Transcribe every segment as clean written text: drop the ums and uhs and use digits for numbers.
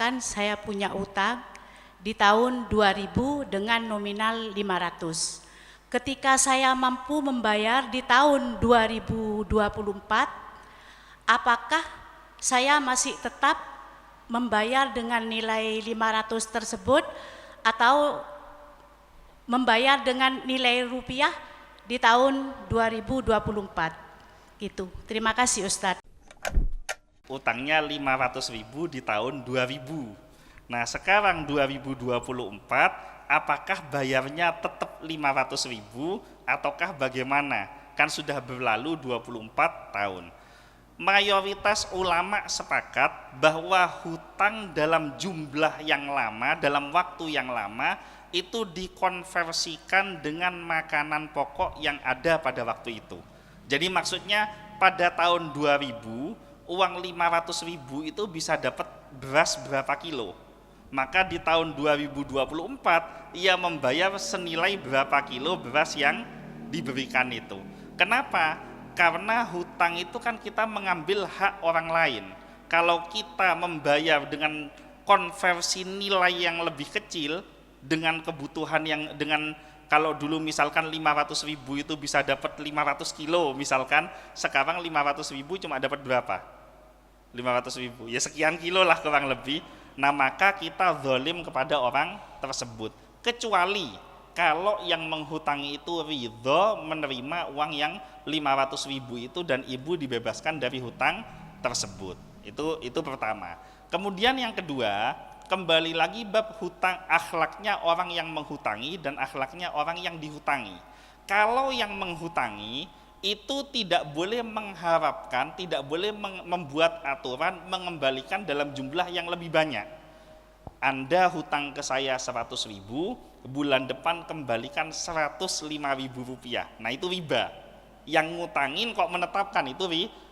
misalkan saya punya utang di tahun 2000 dengan nominal 500. Ketika saya mampu membayar di tahun 2024, apakah saya masih tetap membayar dengan nilai 500 tersebut atau membayar dengan nilai rupiah di tahun 2024? Gitu. Terima kasih Ustadz. Utangnya 500.000 di tahun 2000. Nah, sekarang 2024, apakah bayarnya tetap 500.000 ataukah bagaimana? Kan sudah berlalu 24 tahun. Mayoritas ulama sepakat bahwa hutang dalam jumlah yang lama, dalam waktu yang lama, itu dikonversikan dengan makanan pokok yang ada pada waktu itu. Jadi maksudnya pada tahun 2000, uang 500.000 itu bisa dapat beras berapa kilo. Maka di tahun 2024 ia membayar senilai berapa kilo beras yang diberikan itu. Kenapa? Karena hutang itu kan kita mengambil hak orang lain. Kalau kita membayar dengan konversi nilai yang lebih kecil, dengan kebutuhan yang dengan kalau dulu misalkan 500.000 itu bisa dapat 500 kilo misalkan, sekarang 500.000 cuma dapat berapa? 500.000, ya sekian kilo lah kurang lebih. Nah maka kita zalim kepada orang tersebut, kecuali kalau yang menghutangi itu ridho menerima uang yang 500.000 itu dan ibu dibebaskan dari hutang tersebut. Itu pertama. Kemudian yang kedua, kembali lagi bab hutang, akhlaknya orang yang menghutangi dan akhlaknya orang yang dihutangi. Kalau yang menghutangi itu tidak boleh mengharapkan, tidak boleh membuat aturan mengembalikan dalam jumlah yang lebih banyak. Anda hutang ke saya 100.000, bulan depan kembalikan 105.000 rupiah. Nah itu riba. Yang ngutangin kok menetapkan itu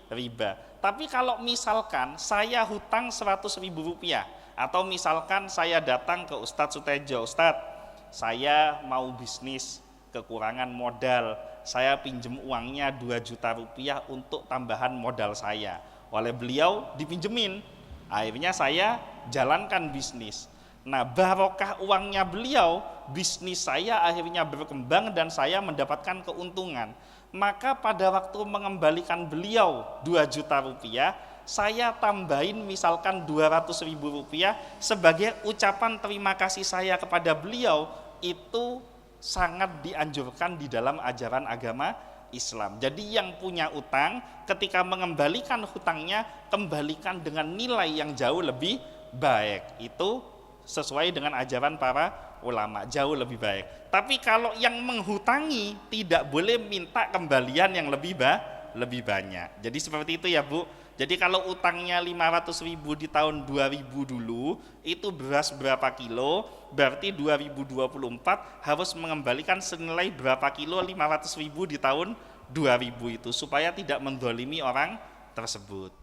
riba. Tapi kalau misalkan saya hutang 100.000 rupiah, atau misalkan saya datang ke Ustadz Sutejo, Ustadz saya mau bisnis, kekurangan modal, saya pinjem uangnya 2 juta rupiah untuk tambahan modal saya. Oleh beliau dipinjemin, akhirnya saya jalankan bisnis. Nah barokah uangnya beliau, bisnis saya akhirnya berkembang dan saya mendapatkan keuntungan. Maka pada waktu mengembalikan beliau 2 juta rupiah, saya tambahin misalkan 200.000 rupiah sebagai ucapan terima kasih saya kepada beliau. Itu sangat dianjurkan di dalam ajaran agama Islam. Jadi yang punya utang ketika mengembalikan hutangnya, kembalikan dengan nilai yang jauh lebih baik. Itu sesuai dengan ajaran para ulama, jauh lebih baik. Tapi kalau yang menghutangi tidak boleh minta kembalian yang lebih banyak. Jadi seperti itu ya Bu. Jadi kalau utangnya 500.000 di tahun 2000 dulu, itu beras berapa kilo, berarti 2024 harus mengembalikan senilai berapa kilo 500.000 di tahun 2000 itu, supaya tidak mendolimi orang tersebut.